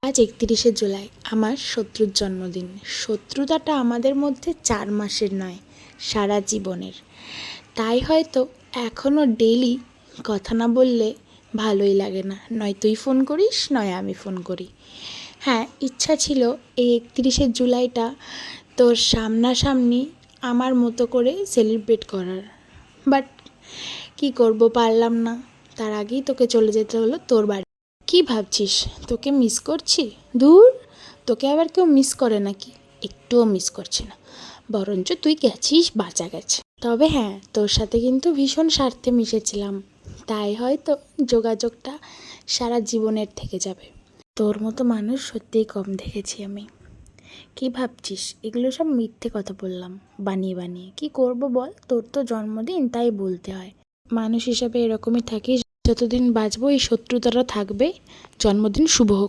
আজ ৩১শে জুলাই আমার শত্রুর জন্মদিন। শত্রুতাটা আমাদের মধ্যে ৪ মাসের নয়, সারা জীবনের। তাই হয়তো এখনও ডেইলি কথা না বললে ভালোই লাগে না। নয় তুই ফোন করিস, নয় আমি ফোন করি। হ্যাঁ, ইচ্ছা ছিল এই ৩১শে জুলাইটা তোর সামনাসামনি আমার মতো করে সেলিব্রেট করার, বাট কী করব, পারলাম না। তার আগেই তোকে চলে যেতে হলো তোর বাড়ি। কি ভাবছিস তোকে মিস করছি? দূর, তোকে আবার কেউ মিস করে নাকি? একটুও মিস করছি না, বরঞ্চ তুই গেছিস বাঁচা গেছে। তবে হ্যাঁ, তোর সাথে কিন্তু ভীষণ স্বার্থে মিশেছিলাম, তাই হয়তো যোগাযোগটা সারা জীবনের থেকে যাবে। তোর মতো মানুষ সত্যিই কম দেখেছি আমি। কি ভাবছিস এগুলো সব মিথ্যে কথা বললাম বানিয়ে বানিয়ে? কি করব বল, তোর তো জন্মদিন, তাই বলতে হয়। মানুষ হিসাবে এরকমই থাকিস, যতদিন বাঁচবো এই শত্রুতাটা থাকবে। জন্মদিন শুভ হোক।